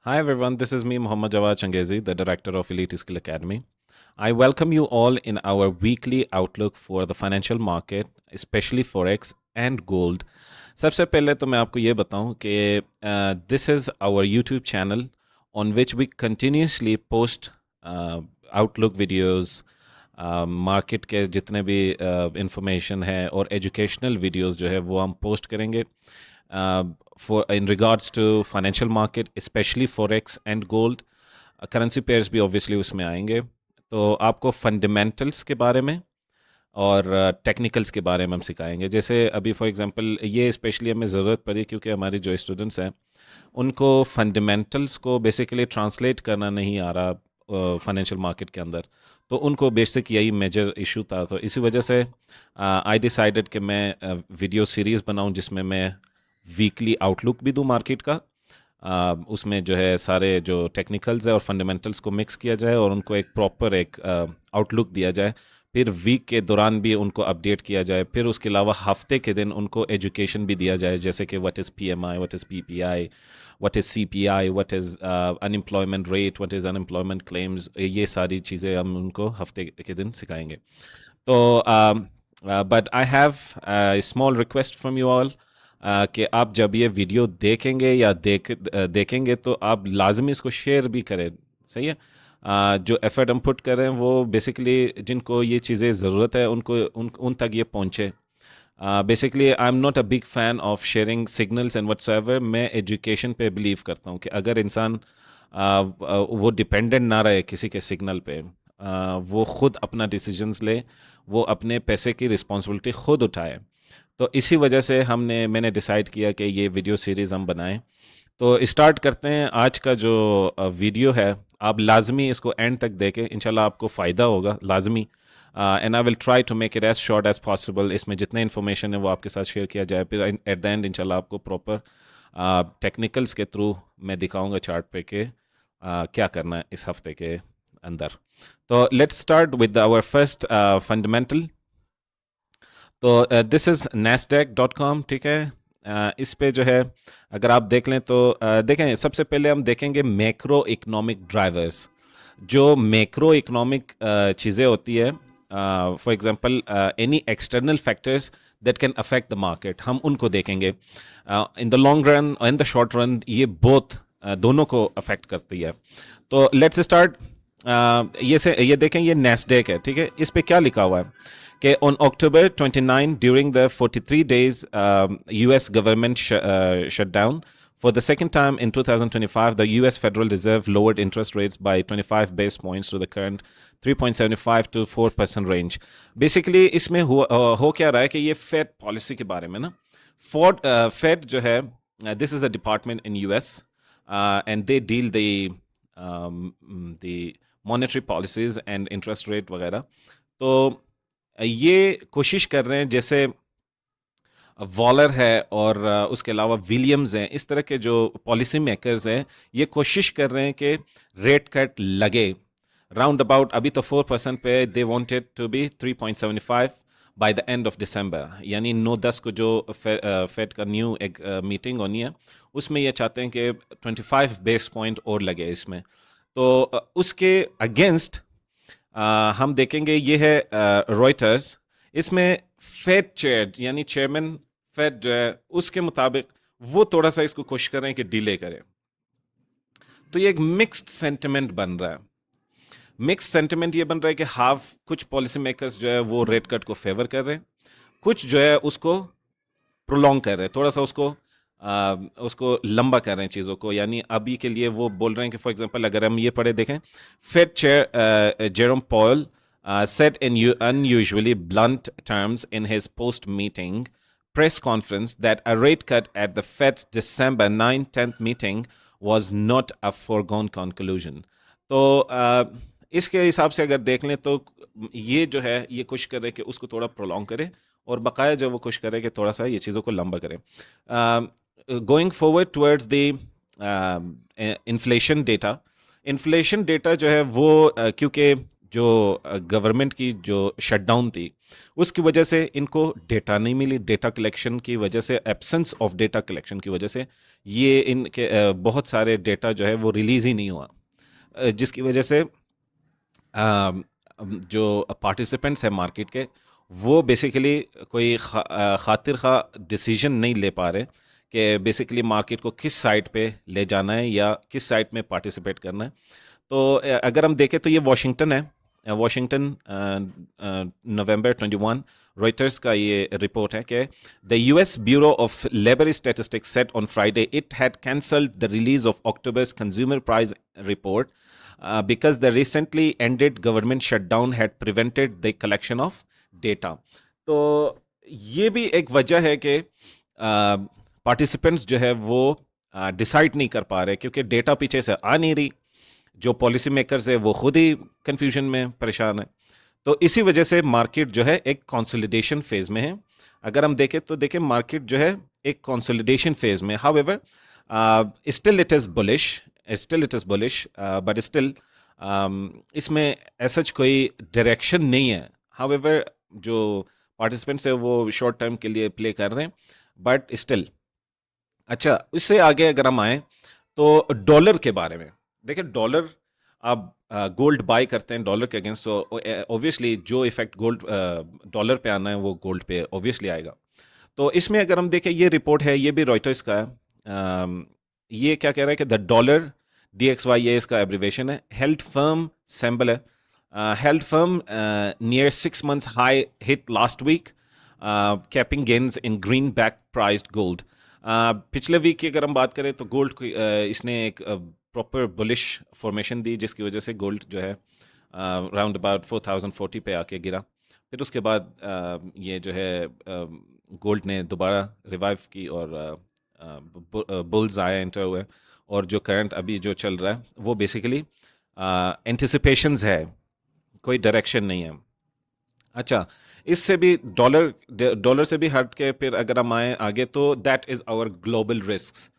Hi everyone, this is me, Muhammad Jawad Changezi, the director of Elite Skill Academy. I welcome you all in our weekly outlook for the financial market, especially forex and gold. सबसे पहले तो मैं आपको ये बताऊं कि this is our YouTube channel on which we continuously post outlook videos, market के जितने भी इंफॉर्मेशन है और एजुकेशनल वीडियोस जो है वो हम पोस्ट करेंगे for in regards to financial market, especially forex and gold. Currency pairs भी ऑब्वियसली उसमें आएंगे, तो आपको फंडामेंटल्स के बारे में और टेक्निकल्स के बारे में हम सिखाएंगे। जैसे अभी फॉर एग्जांपल ये स्पेशली हमें ज़रूरत पड़ी क्योंकि हमारे जो स्टूडेंट्स हैं उनको फंडामेंटल्स को बेसिकली ट्रांसलेट करना नहीं आ रहा फाइनेंशियल मार्केट के अंदर, तो उनको बेसिक यही मेजर इशू था। तो इसी वजह से आई डिसाइडेड कि मैं वीडियो सीरीज़ बनाऊं जिसमें मैं वीकली आउटलुक भी दूं मार्केट का। उसमें जो है सारे जो टेक्निकल्स है और फंडामेंटल्स को मिक्स किया जाए और उनको एक प्रॉपर एक आउटलुक दिया जाए। फिर वीक के दौरान भी उनको अपडेट किया जाए। फिर उसके अलावा हफ्ते के दिन उनको एजुकेशन भी दिया जाए, जैसे कि what is PMI, what is PPI, what is CPI, what is unemployment rate, what is unemployment claims. ये सारी चीज़ें हम उनको हफ्ते के दिन सिखाएंगे। तो but I have small request from you all कि आप जब ये वीडियो देखेंगे या देखेंगे तो आप लाजमी इसको शेयर भी करें। सही है। जो एफर्ट हम पुट कर रहे हैं वो बेसिकली जिनको ये चीज़ें ज़रूरत है उन तक ये पहुँचे। Basically I am not a big fan of sharing signals and whatsoever. मैं एजुकेशन पे बिलीव करता हूँ कि अगर इंसान वो डिपेंडेंट ना रहे किसी के सिग्नल पे, वो खुद अपना डिसीजंस ले, वो अपने पैसे की रिस्पॉन्सिबिलिटी खुद उठाए। तो इसी वजह से मैंने डिसाइड किया कि ये वीडियो सीरीज़ हम बनाएं। तो स्टार्ट करते हैं। आज का जो वीडियो है आप लाजमी इसको एंड तक देखें, इंशाल्लाह आपको फ़ायदा होगा लाजमी। And I will try to make it as short as possible. इसमें जितने इन्फॉर्मेशन है वो आपके साथ शेयर किया जाए। फिर एट द एंड इंशाल्लाह आपको प्रॉपर टेक्निकल्स के थ्रू मैं दिखाऊंगा चार्ट पे कि क्या करना है इस हफ्ते के अंदर। तो let's start with our first fundamental. तो दिस इज़ nasdaq.com। ठीक है। इस पे जो है अगर आप देख लें तो देखें, सबसे पहले हम देखेंगे मैक्रो इकोनॉमिक ड्राइवर्स। जो मैक्रो इकोनॉमिक चीज़ें होती है, for example any external factors that can affect the market, हम उनको देखेंगे। इन द लॉन्ग रन और इन द शॉर्ट रन ये बोथ दोनों को अफेक्ट करती है। तो लेट्स स्टार्ट। ये देखें, ये नैस्डैक है। ठीक है। इस पे क्या लिखा हुआ है कि on October 29 during the 43 days US government shutdown, for the second time in 2025 the US Federal Reserve lowered interest rates by 25 base points to the current 3.75 to 4% range. Basically इसमें हो क्या रहा है कि ये फेड पॉलिसी के बारे में ना, फेड जो है, this is a department in US and they deal the monetary policies and interest rate वगैरह। तो ये कोशिश कर रहे हैं, जैसे वॉलर है और उसके अलावा विलियम्स हैं, इस तरह के जो पॉलिसी मेकर्स हैं ये कोशिश कर रहे हैं कि रेट कट लगे राउंड अबाउट। अभी तो 4% पे, they wanted to be 3.75 by the end of December, यानी 9-10 को जो फेड का न्यू एक मीटिंग होनी है उसमें ये चाहते हैं कि 25 बेस पॉइंट और लगे इसमें। तो उसके अगेंस्ट हम देखेंगे, ये है रॉयटर्स। इसमें फेड चेयर यानी चेयरमैन फेड जो है उसके मुताबिक वो थोड़ा सा इसको कोशिश कर रहे हैं कि डिले करें। तो ये एक मिक्स्ड सेंटिमेंट बन रहा है। मिक्स्ड सेंटिमेंट ये बन रहा है कि हाफ कुछ पॉलिसी मेकर्स जो है वो रेट कट को फेवर कर रहे हैं, कुछ जो है उसको प्रोलॉन्ग कर रहे हैं, थोड़ा सा उसको लंबा कर रहे हैं चीज़ों को। यानी अभी के लिए वो बोल रहे हैं कि फॉर एग्जांपल अगर हम ये पढ़े देखें, Fed chair Jerome Paul said in unusually blunt terms in his post-meeting press conference that a rate cut at the Fed's December 9-10th meeting was not a foregone conclusion. तो इसके हिसाब से अगर देख लें तो ये जो है ये कोशिश कर रहे हैं कि उसको थोड़ा प्रोलॉन्ग करे और बकाया जो वो कोशिश कर रहे हैं कि थोड़ा सा ये चीज़ों को लंबा करें। Going forward towards the inflation data जो है वो क्योंकि जो गवर्नमेंट की जो शटडाउन थी उसकी वजह से इनको डेटा नहीं मिली, डेटा कलेक्शन की वजह से, एब्सेंस ऑफ डेटा कलेक्शन की वजह से ये इनके बहुत सारे डेटा जो है वो रिलीज़ ही नहीं हुआ, जिसकी वजह से जो पार्टिसिपेंट्स हैं मार्केट के, वो बेसिकली कोई खातिर खा डिसीजन नहीं ले पा रहे कि बेसिकली मार्केट को किस साइड पे ले जाना है या किस साइड में पार्टिसिपेट करना है। तो अगर हम देखें तो ये वाशिंगटन है, वाशिंगटन नवंबर 21 रॉयटर्स का ये रिपोर्ट है कि the US Bureau of Labor Statistics said on Friday it had cancelled the release of October's consumer price report because the recently ended government shutdown had prevented the collection of data. तो ये भी एक वजह है कि participants जो है वो डिसाइड नहीं कर पा रहे क्योंकि डेटा पीछे से आ नहीं रही। जो पॉलिसी मेकर्स है वो खुद ही कंफ्यूजन में परेशान है। तो इसी वजह से मार्केट जो है एक कंसोलिडेशन फेज में है। अगर हम देखें तो देखें मार्केट जो है एक कंसोलिडेशन फेज में, however still it is bullish, but still इसमें ऐसा कोई डायरेक्शन नहीं है। हाउएवर जो पार्टिसिपेंट्स है वो शॉर्ट टर्म के लिए प्ले कर रहे हैं, बट स्टिल अच्छा। इससे आगे अगर हम आए तो डॉलर के बारे में देखिए, डॉलर आप गोल्ड बाय करते हैं डॉलर के अगेंस्ट, तो ऑब्वियसली जो इफेक्ट गोल्ड डॉलर पे आना है वो गोल्ड पे ऑब्वियसली आएगा। तो इसमें अगर हम देखें, ये रिपोर्ट है, ये भी रॉयटर्स का है। ये क्या कह रहा है कि द डॉलर DXY, ये इसका एब्रीवेशन है, हेल्ड फर्म सिंबल है, held firm near 6 months high hit last week, capping gains in green back priced gold. पिछले वीक की अगर हम बात करें तो गोल्ड को इसने एक प्रॉपर बुलिश फॉर्मेशन दी, जिसकी वजह से गोल्ड जो है राउंड अबाउट 4040 पे आके गिरा। फिर उसके बाद ये जो है गोल्ड ने दोबारा रिवाइव की और बुल्स आए, एंटर हुए, और जो करंट अभी जो चल रहा है वो बेसिकली एंटिसिपेशंस है, कोई डायरेक्शन नहीं है। अच्छा, इससे भी डॉलर से भी हट के फिर अगर हम आए आगे तो that is our global risk,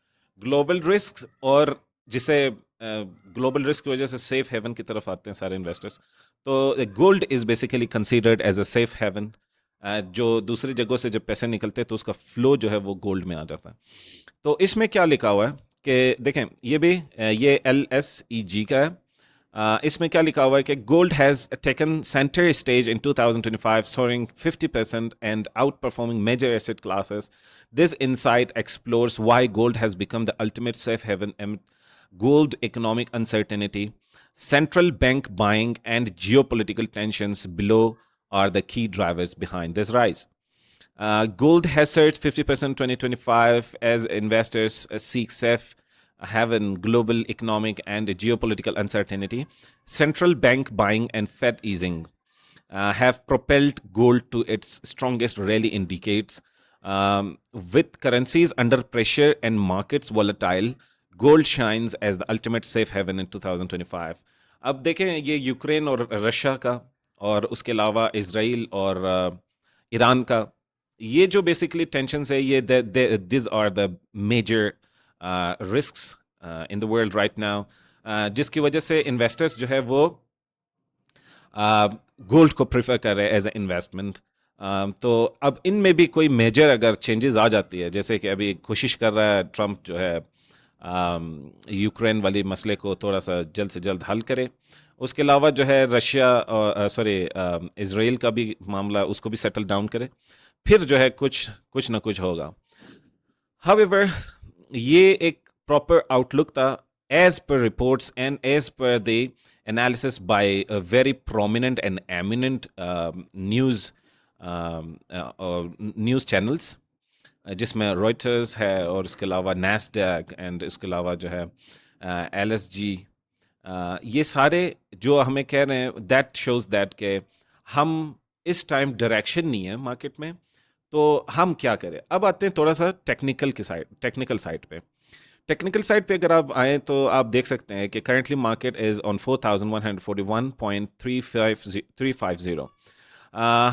और जिसे ग्लोबल रिस्क की वजह से सेफ हेवन की तरफ आते हैं सारे इन्वेस्टर्स। तो gold is basically considered as a safe haven. जो दूसरी जगहों से जब पैसे निकलते हैं तो उसका फ्लो जो है वो गोल्ड में आ जाता है। तो इसमें क्या लिखा हुआ है कि देखें, ये भी ये LSEG का है। इसमें क्या लिखा हुआ है कि gold has taken centre stage in 2025, soaring 50% and outperforming major asset classes. This insight explores why gold has become the ultimate safe haven amid gold economic uncertainty. Central bank buying and geopolitical tensions below are the key drivers behind this rise. Gold has surged 50% 2025 as investors seek safe haven global economic and geopolitical uncertainty. Central bank buying and Fed easing have propelled gold to its strongest rally in decades. With currencies under pressure and markets volatile, gold shines as the ultimate safe haven in 2025. अब देखें, ये Ukraine और Russia का और उसके अलावा Israel और Iran का, ये जो बेसिकली टेंशन्स है, ये this are the major risks in the world right now, जिसकी वजह से इन्वेस्टर्स जो है वो गोल्ड को प्रेफर कर रहे हैं एज ए इन्वेस्टमेंट। तो अब इनमें भी कोई मेजर अगर चेंजेस आ जाती है, जैसे कि अभी कोशिश कर रहा है ट्रम्प जो है यूक्रेन वाली मसले को थोड़ा सा जल्द से जल्द हल करे, उसके अलावा जो है रशिया इसराइल का भी मामला, उसको भी सेटल डाउन करे, फिर जो है कुछ ना कुछ होगा। हाउएवर ये एक प्रॉपर आउटलुक था as per reports and as per the analysis by a very prominent and eminent news channels, जिसमें रॉयटर्स है और उसके अलावा नैस्डैक एंड इसके अलावा जो है LSG, ये सारे जो हमें कह रहे हैं, दैट शोज दैट के हम इस टाइम डायरेक्शन नहीं है मार्केट में, तो हम क्या करें। अब आते हैं थोड़ा सा टेक्निकल साइड पे अगर आप आए तो आप देख सकते हैं कि currently market is on 4141.350।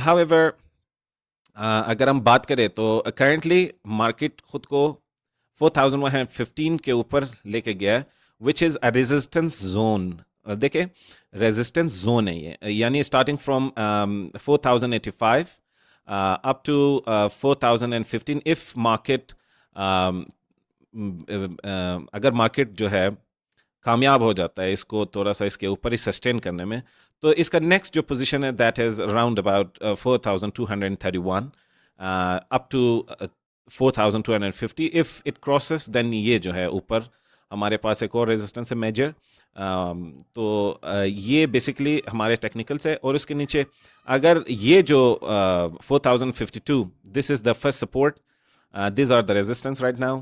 However अगर हम बात करें तो करंटली मार्केट खुद को 4115 के ऊपर लेके गया है, which is a resistance zone देखें रेजिस्टेंस जोन है ये, यानी starting from 4085 up to 4015 if market अगर मार्केट जो है कामयाब हो जाता है इसको थोड़ा सा इसके ऊपर ही सस्टेन करने में, तो इसका नेक्स्ट जो पोजीशन है that is around about 4231 up to 4250. If it crosses then ये जो है ऊपर हमारे पास एक और रेजिस्टेंस है मेजर. तो ये बेसिकली हमारे टेक्निकल्स है. और उसके नीचे अगर ये जो 4052 this is the first support, this are the resistance right now.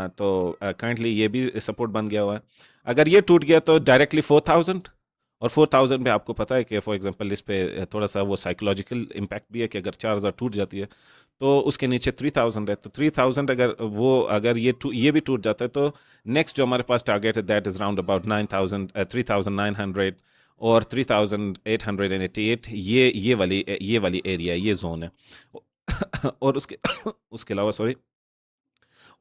तो करंटली ये भी सपोर्ट बन गया हुआ है. अगर ये टूट गया तो डायरेक्टली 4000, और 4000 पे आपको पता है कि फॉर एग्जांपल इस पे थोड़ा सा वो साइकोलॉजिकल इम्पैक्ट भी है कि अगर 4000 टूट जाती है तो उसके नीचे 3000 है. तो 3000 अगर ये भी टूट जाता है तो नेक्स्ट जो हमारे पास टारगेट है दैट इज राउंड अबाउट 9000, 3900 और 3888. ये वाली एरिया, ये जोन है. और उसके उसके अलावा सॉरी,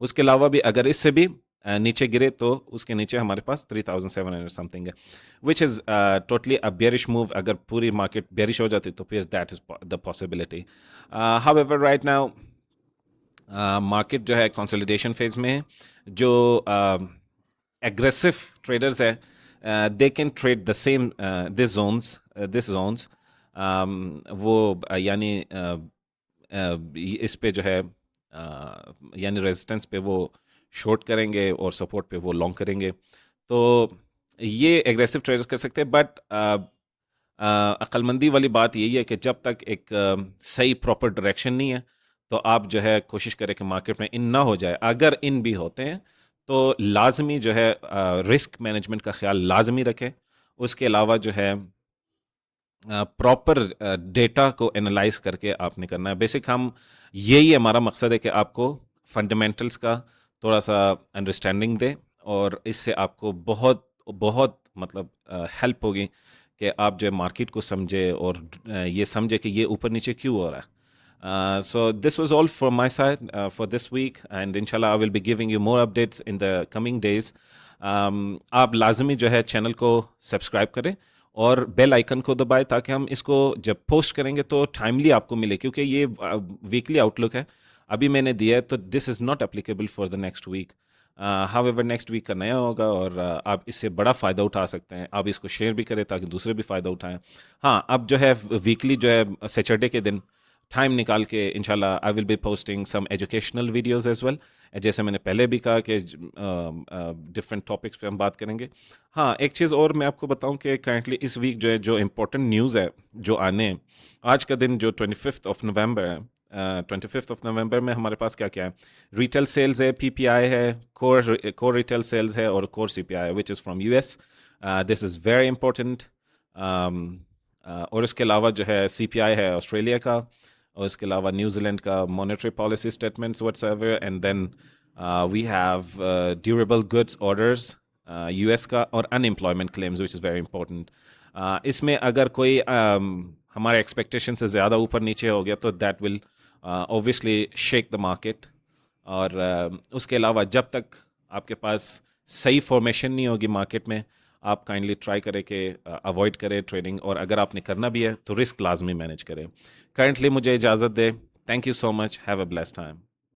उसके अलावा भी अगर इससे भी नीचे गिरे तो उसके नीचे हमारे पास 3700 समथिंग है, which is totally a bearish move. अगर पूरी मार्केट बेरिश हो जाती तो फिर that is the possibility. However right now market जो है कंसोलिडेशन फेज में है. जो एग्रेसिव ट्रेडर्स है they can trade the same this zones. वो यानी इस पे जो है यानी रेजिस्टेंस पे वो शॉर्ट करेंगे और सपोर्ट पे वो लॉन्ग करेंगे. तो ये एग्रेसिव ट्रेडर्स कर सकते हैं. बट अक्लमंदी वाली बात यही है कि जब तक एक सही प्रॉपर डायरेक्शन नहीं है तो आप जो है कोशिश करें कि मार्केट में इन ना हो जाए. अगर इन भी होते हैं तो लाजमी जो है रिस्क मैनेजमेंट का ख्याल लाजमी रखें. उसके अलावा जो है प्रॉपर डेटा को एनालाइज करके आपने करना है. बेसिक हम यही हमारा मकसद है कि आपको फंडामेंटल्स का थोड़ा सा अंडरस्टैंडिंग दे, और इससे आपको बहुत बहुत मतलब हेल्प होगी कि आप जो है मार्केट को समझे और ये समझे कि ये ऊपर नीचे क्यों हो रहा है. So this was all from my side for this week, and inshallah I will be giving you more updates in the coming days. आप लाजमी जो है चैनल को सब्सक्राइब करें और बेल आइकन को दबाएं ताकि हम इसको जब पोस्ट करेंगे तो टाइमली आपको मिले, क्योंकि ये वीकली आउटलुक है. अभी मैंने दिया है तो this is not applicable for the next week. However next week का नया होगा और आप इससे बड़ा फ़ायदा उठा सकते हैं. आप इसको शेयर भी करें ताकि दूसरे भी फ़ायदा उठाएं. हाँ, अब जो है वीकली जो है सैटरडे के दिन टाइम निकाल के इंशाल्लाह I will be posting some educational videos as well. जैसे मैंने पहले भी कहा कि डिफरेंट टॉपिक्स पे हम बात करेंगे. हाँ, एक चीज़ और मैं आपको बताऊं कि करंटली इस वीक जो है जो इम्पोर्टेंट न्यूज़ है जो आने हैं, आज का दिन जो 25 नवंबर है, 25 नवंबर में हमारे पास क्या क्या है. रिटेल सेल्स है, पीपीआई है, कोर रिटेल सेल्स है और कोर सीपीआई है which is from US. This is very important. और इसके अलावा जो है सीपीआई है ऑस्ट्रेलिया का, और इसके अलावा न्यूजीलैंड का monetary policy statements whatsoever. And then we have durable goods orders US का, और unemployment claims which is very important. इसमें अगर कोई हमारे एक्सपेक्टेशन से ज़्यादा ऊपर नीचे हो गया तो that will obviously shake the market. और उसके अलावा जब तक आपके पास सही फॉर्मेशन नहीं होगी मार्केट में, आप काइंडली ट्राई करें कि अवॉइड करें ट्रेडिंग, और अगर आपने करना भी है तो रिस्क लाजमी मैनेज करें. करंटली मुझे इजाज़त दे. Thank you so much. Have a blessed time.